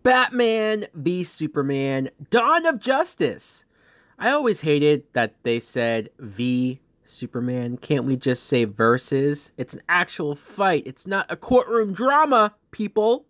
Batman v Superman Dawn of Justice. I always hated that they said v Superman. Can't we just say versus? It's an actual fight. It's not a courtroom drama, people.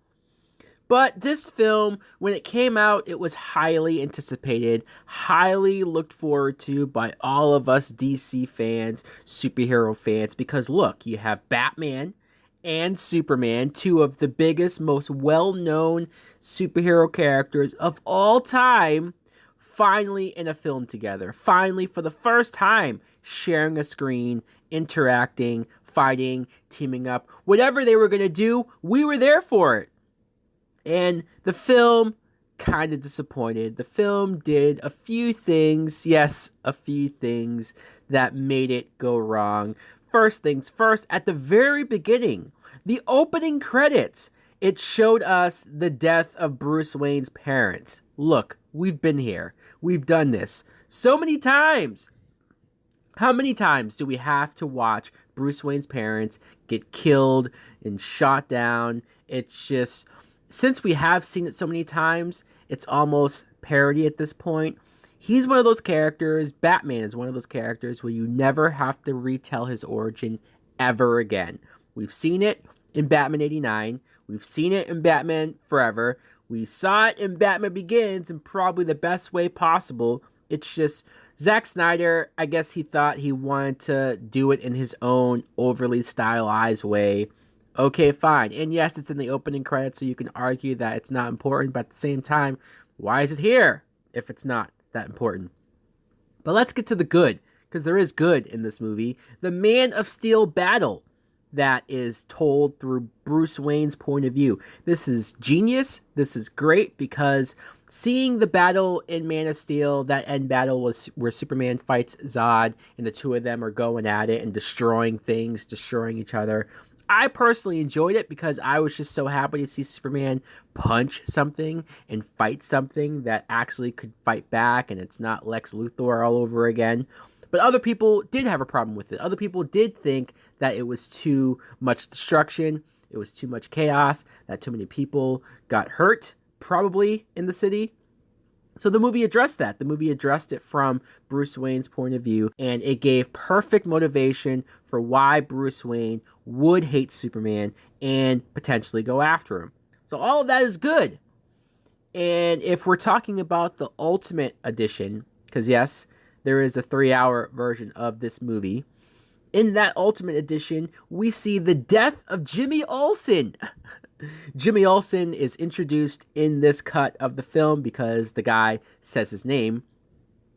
But this film, when it came out, it was highly anticipated, highly looked forward to by all of us DC fans, superhero fans, because look, you have Batman and Superman, two of the biggest, most well known superhero characters of all time, finally in a film together. Finally, for the first time, sharing a screen, interacting, fighting, teaming up. Whatever they were going to do, we were there for it. And the film kind of disappointed. The film did a few things, yes, a few things that made it go wrong. First things first, at the very beginning, the opening credits, it showed us the death of Bruce Wayne's parents. Look, we've been here. We've done this so many times. How many times do we have to watch Bruce Wayne's parents get killed and shot down? It's just, since we have seen it so many times, it's almost parody at this point. He's one of those characters, Batman is one of those characters where you never have to retell his origin ever again. We've seen it in Batman 89. We've seen it in Batman Forever. We saw it in Batman Begins in probably the best way possible. It's just Zack Snyder, I guess he thought he wanted to do it in his own overly stylized way. Okay, fine. And yes, it's in the opening credits, so you can argue that it's not important, but at the same time, why is it here if it's not that important? But let's get to the good, because there is good in this movie. The Man of Steel battle that is told through Bruce Wayne's point of view. This is genius. This is great because seeing the battle in Man of Steel, that end battle was where Superman fights Zod and the two of them are going at it and destroying things, destroying each other. I personally enjoyed it because I was just so happy to see Superman punch something and fight something that actually could fight back and it's not Lex Luthor all over again. But other people did have a problem with it. Other people did think that it was too much destruction, it was too much chaos, that too many people got hurt, probably in the city. So the movie addressed that. The movie addressed it from Bruce Wayne's point of view, and it gave perfect motivation for why Bruce Wayne would hate Superman and potentially go after him. So all of that is good. And if we're talking about the Ultimate Edition, because yes, there is a 3-hour version of this movie. In that Ultimate Edition, we see the death of Jimmy Olsen. Jimmy Olsen is introduced in this cut of the film because the guy says his name.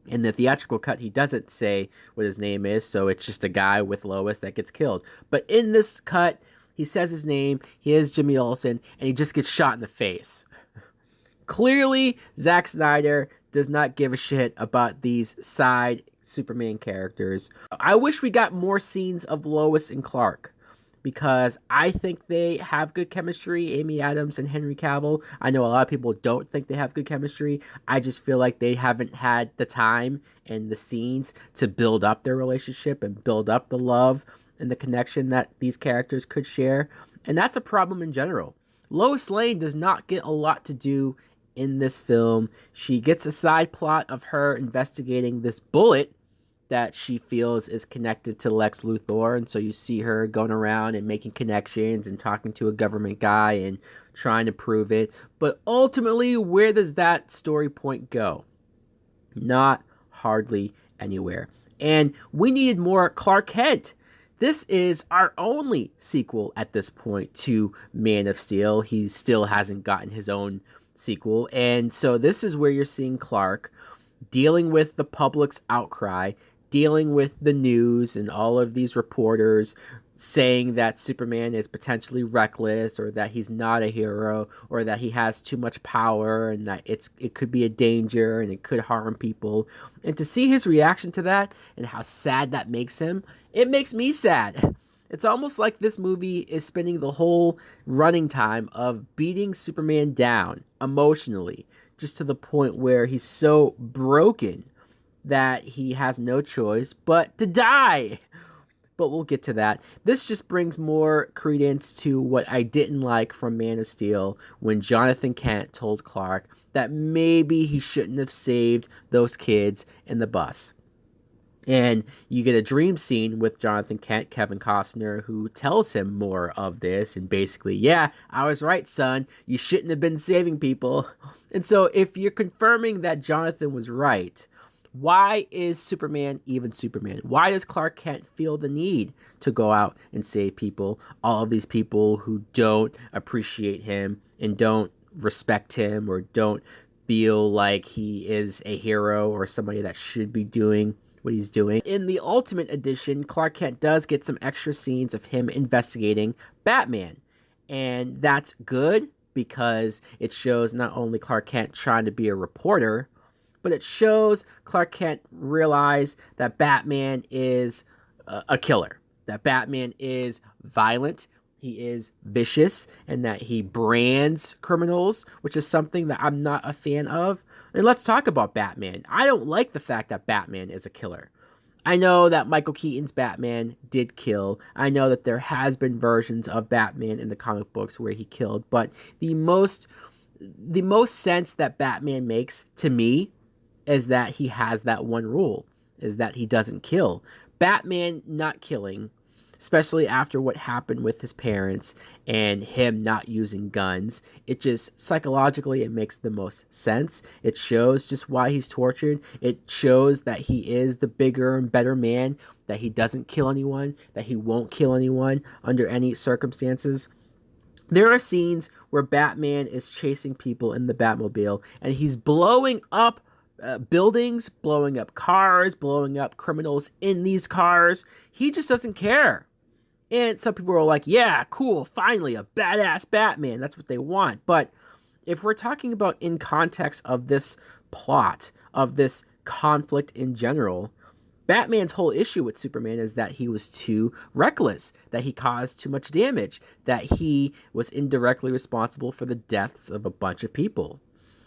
In the theatrical cut, he doesn't say what his name is, so it's just a guy with Lois that gets killed. But in this cut, he says his name, he is Jimmy Olsen, and he just gets shot in the face. Clearly, Zack Snyder does not give a shit about these side Superman characters. I wish we got more scenes of Lois and Clark because I think they have good chemistry, Amy Adams and Henry Cavill. I know a lot of people don't think they have good chemistry. I just feel like they haven't had the time and the scenes to build up their relationship and build up the love and the connection that these characters could share. And that's a problem in general. Lois Lane does not get a lot to do in this film. She gets a side plot of her investigating this bullet that she feels is connected to Lex Luthor, and so you see her going around and making connections and talking to a government guy and trying to prove it. But ultimately, where does that story point go? Not hardly anywhere. And we needed more Clark Kent. This is our only sequel at this point to Man of Steel. He still hasn't gotten his own sequel. And so this is where you're seeing Clark dealing with the public's outcry, dealing with the news and all of these reporters saying that Superman is potentially reckless or that he's not a hero or that he has too much power and that it could be a danger and it could harm people. And to see his reaction to that and how sad that makes him, it makes me sad. It's almost like this movie is spending the whole running time of beating Superman down emotionally, just to the point where he's so broken that he has no choice but to die. but we'll get to that. This just brings more credence to what I didn't like from Man of Steel when Jonathan Kent told Clark that maybe he shouldn't have saved those kids in the bus. And you get a dream scene with Jonathan Kent, Kevin Costner, who tells him more of this and basically, yeah, I was right, son. You shouldn't have been saving people. And so if you're confirming that Jonathan was right, why is Superman even Superman? Why does Clark Kent feel the need to go out and save people? All of these people who don't appreciate him and don't respect him or don't feel like he is a hero or somebody that should be doing what he's doing. In the Ultimate Edition, Clark Kent does get some extra scenes of him investigating Batman. And that's good because it shows not only Clark Kent trying to be a reporter, but it shows Clark Kent realize that Batman is a killer, that Batman is violent, he is vicious, and that he brands criminals, which is something that I'm not a fan of. And let's talk about Batman. I don't like the fact that Batman is a killer. I know that Michael Keaton's Batman did kill. I know that there has been versions of Batman in the comic books where he killed, but the most sense that Batman makes to me is that he has that one rule, is that he doesn't kill. Batman not killing, especially after what happened with his parents and him not using guns, it just psychologically it makes the most sense. It shows just why he's tortured. It shows that he is the bigger and better man, that he doesn't kill anyone, that he won't kill anyone under any circumstances. There are scenes where Batman is chasing people in the Batmobile and he's blowing up buildings, blowing up cars, blowing up criminals in these cars. He just doesn't care. And some people are like, yeah, cool, finally, a badass Batman. That's what they want. But if we're talking about in context of this plot, of this conflict in general, Batman's whole issue with Superman is that he was too reckless, that he caused too much damage, that he was indirectly responsible for the deaths of a bunch of people.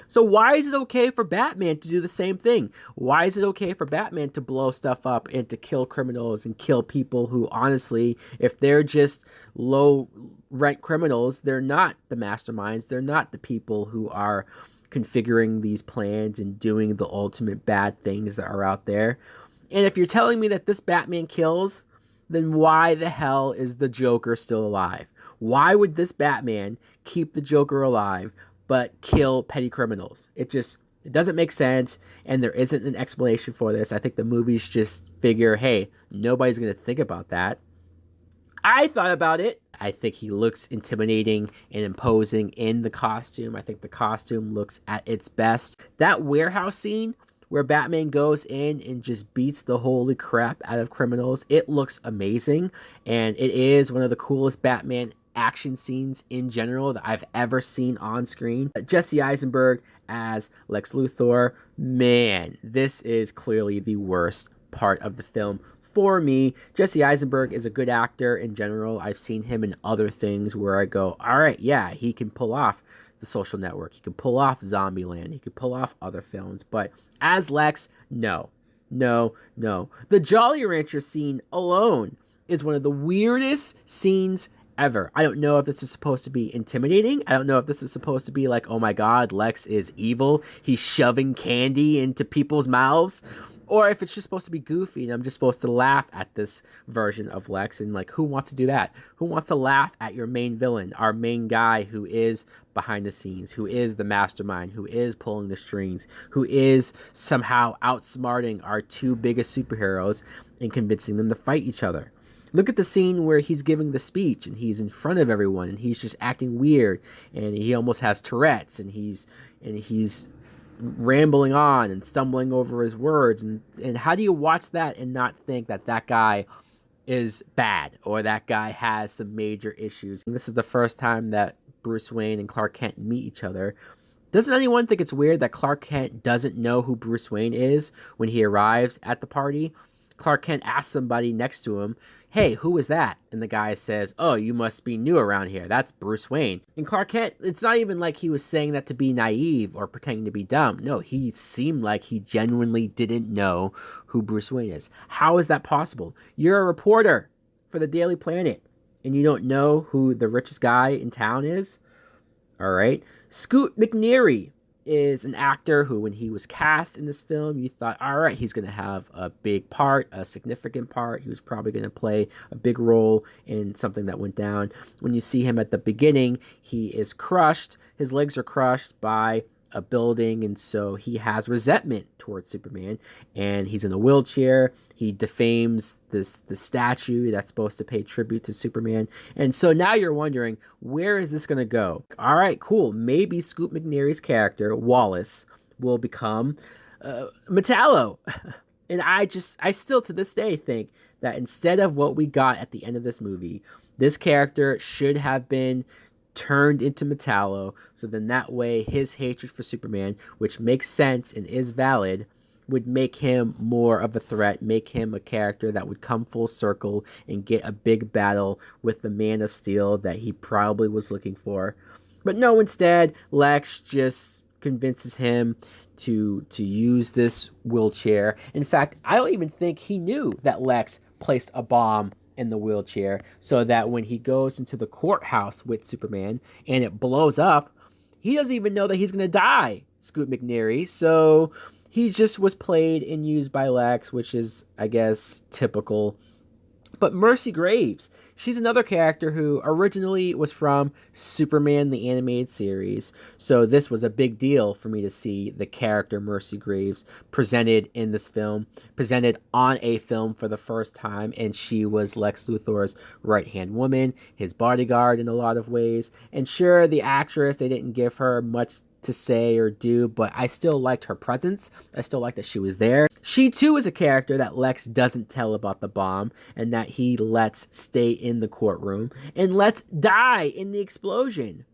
So why is it okay for Batman to do the same thing? Why is it okay for Batman to blow stuff up and to kill criminals and kill people who, honestly, if they're just low-rank criminals, they're not the masterminds. They're not the people who are configuring these plans and doing the ultimate bad things that are out there. And if you're telling me that this Batman kills, then why the hell is the Joker still alive? Why would this Batman keep the Joker alive but kill petty criminals? It doesn't make sense, and there isn't an explanation for this. I think the movies just figure, hey, nobody's going to think about that. I thought about it. I think he looks intimidating and imposing in the costume. I think the costume looks at its best. That warehouse scene where Batman goes in and just beats the holy crap out of criminals, it looks amazing, and it is one of the coolest Batman action scenes in general that I've ever seen on screen. Jesse Eisenberg as Lex Luthor, man, this is clearly the worst part of the film for me. Jesse Eisenberg is a good actor in general. I've seen him in other things where I go, all right, yeah, he can pull off The Social Network. He can pull off Zombieland. He could pull off other films. But as Lex, no. The Jolly Rancher scene alone is one of the weirdest scenes ever. I don't know if this is supposed to be intimidating. I don't know if this is supposed to be like, oh my god, Lex is evil. He's shoving candy into people's mouths. Or if it's just supposed to be goofy and I'm just supposed to laugh at this version of Lex. And like, who wants to do that? Who wants to laugh at your main villain, our main guy who is behind the scenes, who is the mastermind, who is pulling the strings, who is somehow outsmarting our two biggest superheroes and convincing them to fight each other? Look at the scene where he's giving the speech and he's in front of everyone and he's just acting weird and he almost has Tourette's and he's rambling on and stumbling over his words. And how do you watch that and not think that that guy is bad or that guy has some major issues? And this is the first time that Bruce Wayne and Clark Kent meet each other. Doesn't anyone think it's weird that Clark Kent doesn't know who Bruce Wayne is when he arrives at the party? Clark Kent asks somebody next to him, hey, who is that? And the guy says, oh, you must be new around here. That's Bruce Wayne. And Clark Kent, it's not even like he was saying that to be naive or pretending to be dumb. No, he seemed like he genuinely didn't know who Bruce Wayne is. How is that possible? You're a reporter. for the Daily Planet and you don't know who the richest guy in town is? All right. Scoot McNairy is an actor who, when he was cast in this film, you thought, all right, he's going to have a big part, a significant part. He was probably going to play a big role in something that went down. When you see him at the beginning, he is crushed. His legs are crushed by a building, and so he has resentment towards Superman, and he's in a wheelchair. He defames the statue that's supposed to pay tribute to Superman, and so now you're wondering, where is this going to go? All right, cool. Maybe Scoot McNairy's character Wallace will become Metallo. And I still to this day think that instead of what we got at the end of this movie, this character should have been turned into Metallo, so then that way his hatred for Superman, which makes sense and is valid, would make him more of a threat, make him a character that would come full circle and get a big battle with the Man of Steel that he probably was looking for. But no, instead, Lex just convinces him to use this wheelchair. In fact, I don't even think he knew that Lex placed a bomb in the wheelchair, so that when he goes into the courthouse with Superman and it blows up, he doesn't even know that he's going to die, Scoot McNairy. So he just was played and used by Lex, which is, I guess, typical. But Mercy Graves, she's another character who originally was from Superman the Animated Series. So this was a big deal for me to see the character Mercy Graves presented in this film, presented on a film for the first time, and she was Lex Luthor's right-hand woman, his bodyguard in a lot of ways. And sure, the actress, they didn't give her much to say or do, but I still liked her presence. I still liked that she was there. She too is a character that Lex doesn't tell about the bomb and that he lets stay in the courtroom and lets die in the explosion.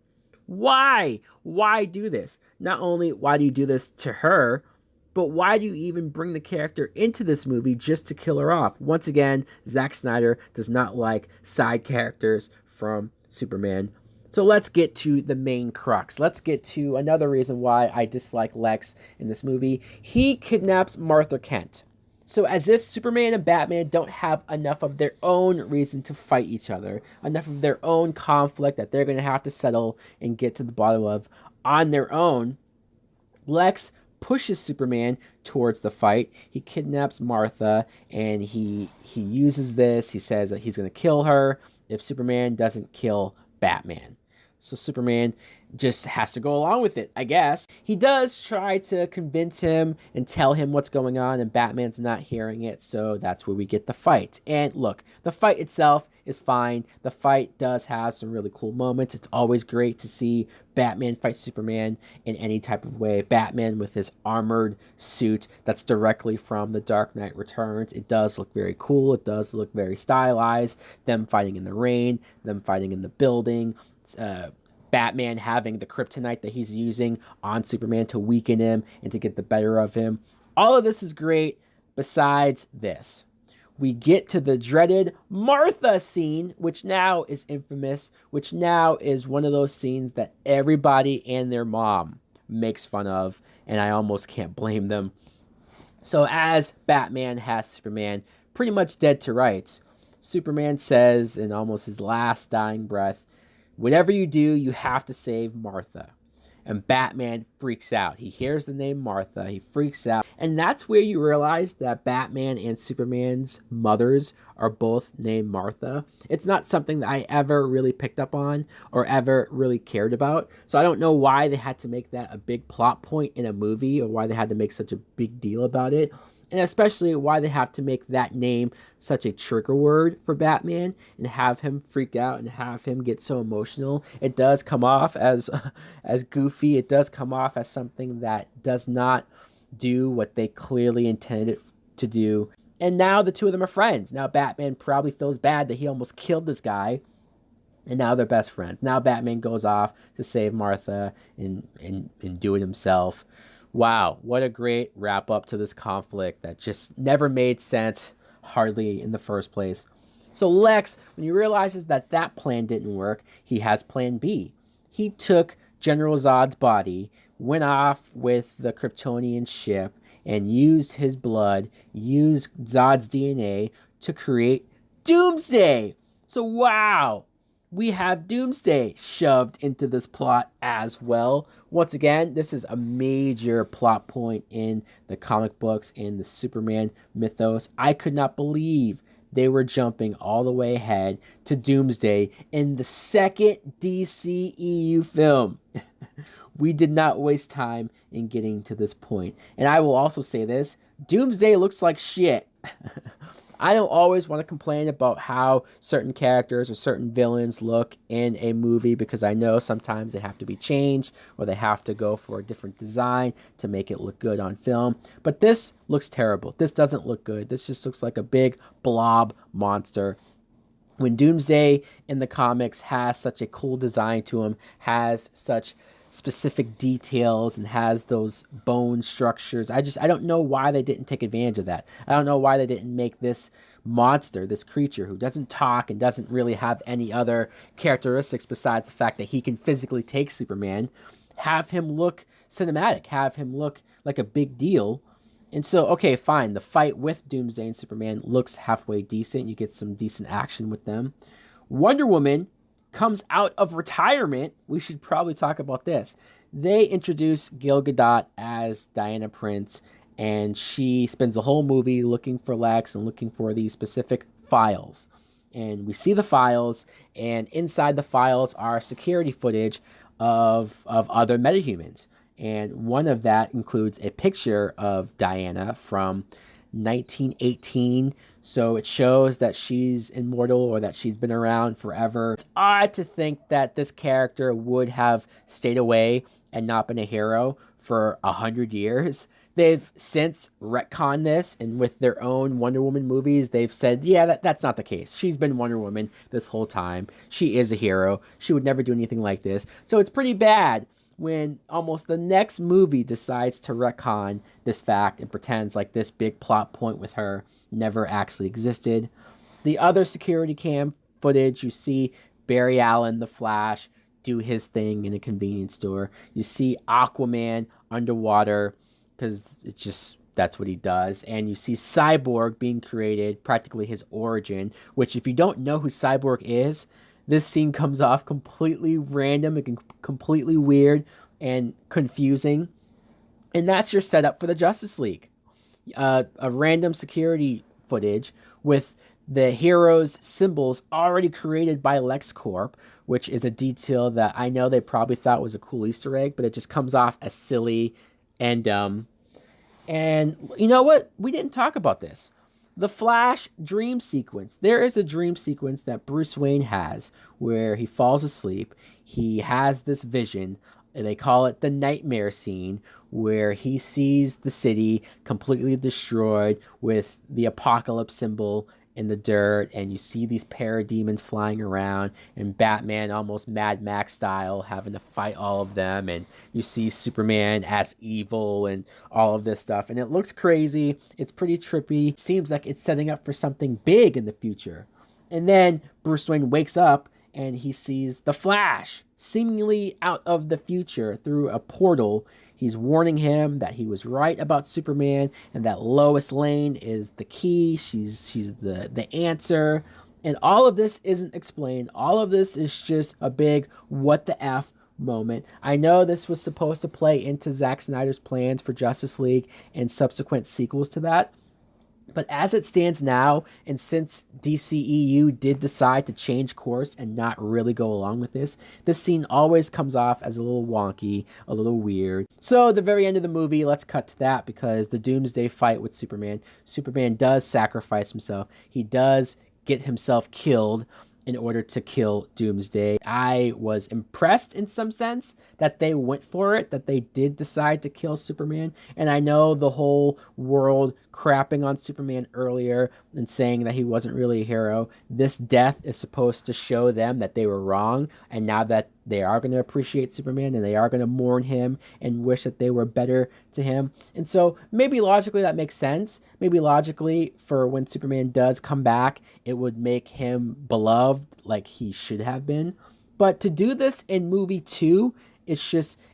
Why? Why do this? Not only why do you do this to her, but why do you even bring the character into this movie just to kill her off? Once again, Zack Snyder does not like side characters from Superman. So let's get to the main crux. Let's get to another reason why I dislike Lex in this movie. He kidnaps Martha Kent. So as if Superman and Batman don't have enough of their own reason to fight each other, enough of their own conflict that they're going to have to settle and get to the bottom of on their own, Lex pushes Superman towards the fight. He kidnaps Martha, and he uses this. He says that he's going to kill her if Superman doesn't kill Batman. So Superman just has to go along with it, I guess. He does try to convince him and tell him what's going on, and Batman's not hearing it, so that's where we get the fight. And look, the fight itself is fine. The fight does have some really cool moments. It's always great to see Batman fight Superman in any type of way. Batman with his armored suit that's directly from The Dark Knight Returns. It does look very cool. It does look very stylized. Them fighting in the rain, them fighting in the building, Batman having the kryptonite that he's using on Superman to weaken him and to get the better of him. All of this is great. Besides this, we get to the dreaded Martha scene, which now is infamous, which now is one of those scenes that everybody and their mom makes fun of, and I almost can't blame them. So as Batman has Superman pretty much dead to rights, Superman says in almost his last dying breath, "Whatever you do, you have to save Martha." And Batman freaks out. He hears the name Martha. He freaks out. And that's where you realize that Batman and Superman's mothers are both named Martha. It's not something that I ever really picked up on or ever really cared about. So I don't know why they had to make that a big plot point in a movie or why they had to make such a big deal about it. And especially why they have to make that name such a trigger word for Batman and have him freak out and have him get so emotional. It does come off as goofy. It does come off as something that does not do what they clearly intended it to do. And now the two of them are friends. Now Batman probably feels bad that he almost killed this guy. And now they're best friends. Now Batman goes off to save Martha and do it himself. Wow, what a great wrap up to this conflict that just never made sense, hardly in the first place. So Lex, when he realizes that that plan didn't work, he has plan B. He took General Zod's body, went off with the Kryptonian ship, and used his blood, used Zod's DNA to create Doomsday. So, wow, we have Doomsday shoved into this plot as well. Once again, this is a major plot point in the comic books, in the Superman mythos. I could not believe they were jumping all the way ahead to Doomsday in the second DCEU film. We did not waste time in getting to this point. And I will also say this, Doomsday looks like shit. I don't always want to complain about how certain characters or certain villains look in a movie because I know sometimes they have to be changed or they have to go for a different design to make it look good on film. But this looks terrible. This doesn't look good. This just looks like a big blob monster. When Doomsday in the comics has such a cool design to him, has such specific details and has those bone structures. I don't know why they didn't take advantage of that. I don't know why they didn't make this monster, this creature who doesn't talk and doesn't really have any other characteristics besides the fact that he can physically take Superman, have him look cinematic, have him look like a big deal. And so, okay, fine. The fight with Doomsday and Superman looks halfway decent. You get some decent action with them. Wonder Woman comes out of retirement. We should probably talk about this. They introduce Gal Gadot as Diana Prince, and she spends the whole movie looking for Lex and looking for these specific files. And we see the files, and inside the files are security footage of other metahumans. And one of that includes a picture of Diana from 1918. So it shows that she's immortal or that she's been around forever. It's odd to think that this character would have stayed away and not been a hero for 100 years. They've since retconned this, and with their own Wonder Woman movies, they've said, yeah, that's not the case. She's been Wonder Woman this whole time. She is a hero. She would never do anything like this. So it's pretty bad when almost the next movie decides to retcon this fact and pretends like this big plot point with her never actually existed. The other security cam footage, you see Barry Allen, the Flash, do his thing in a convenience store. You see Aquaman underwater because it's just that's what he does. And you see Cyborg being created, practically his origin, which if you don't know who Cyborg is, this scene comes off completely random and completely weird and confusing. And that's your setup for the Justice League. A random security footage with the heroes' symbols already created by LexCorp, which is a detail that I know they probably thought was a cool Easter egg, but it just comes off as silly and dumb. And you know what? We didn't talk about this. The Flash dream sequence. There is a dream sequence that Bruce Wayne has where he falls asleep. He has this vision, and they call it the nightmare scene, where he sees the city completely destroyed with the apocalypse symbol in the dirt, and you see these parademons flying around, and Batman, almost Mad Max style, having to fight all of them, and you see Superman as evil and all of this stuff, and it looks crazy. It's pretty trippy. It seems like it's setting up for something big in the future. And then Bruce Wayne wakes up and he sees the Flash seemingly out of the future through a portal. He's warning him that he was right about Superman and that Lois Lane is the key. She's the answer. And all of this isn't explained. All of this is just a big what the F moment. I know this was supposed to play into Zack Snyder's plans for Justice League and subsequent sequels to that. But as it stands now, and since DCEU did decide to change course and not really go along with this scene always comes off as a little wonky, a little weird. So at the very end of the movie, let's cut to that because the Doomsday fight with Superman does sacrifice himself. He does get himself killed in order to kill Doomsday. I was impressed in some sense that they went for it, that they did decide to kill Superman. And I know the whole world crapping on Superman earlier and saying that he wasn't really a hero. This death is supposed to show them that they were wrong. And now that they are going to appreciate Superman and they are going to mourn him and wish that they were better to him. And so maybe logically that makes sense. Maybe logically for when Superman does come back, it would make him beloved like he should have been. But to do this in movie 2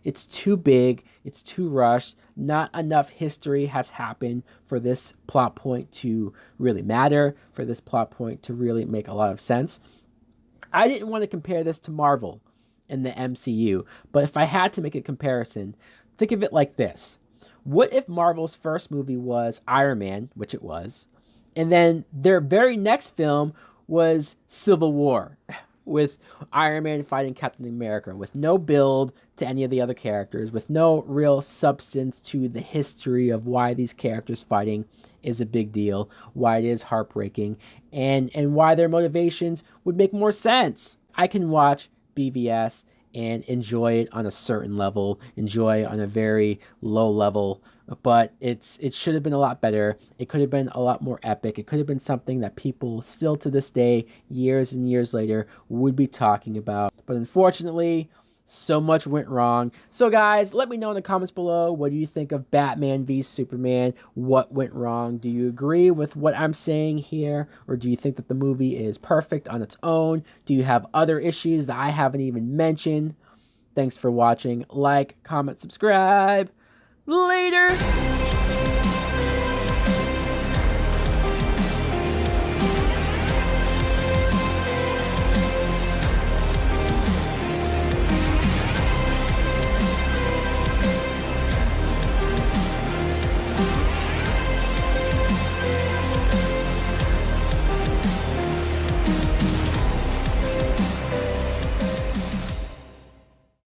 it's too big, it's too rushed. Not enough history has happened for this plot point to really matter, for this plot point to really make a lot of sense. I didn't want to compare this to Marvel in the MCU, but if I had to make a comparison, think of it like this. What if Marvel's first movie was Iron Man, which it was, and then their very next film was Civil War, with Iron Man fighting Captain America, with no build to any of the other characters, with no real substance to the history of why these characters fighting is a big deal, why it is heartbreaking, and why their motivations would make more sense. I can watch BVS and enjoy it on a certain level, enjoy it on a very low level, but it should have been a lot better. It could have been a lot more epic. It could have been something that people still to this day, years and years later, would be talking about. But unfortunately, so much went wrong. So guys, let me know in the comments below, what do you think of Batman v Superman? What went wrong? Do you agree with what I'm saying here? Or do you think that the movie is perfect on its own? Do you have other issues that I haven't even mentioned? Thanks for watching. Like, comment, subscribe. Later!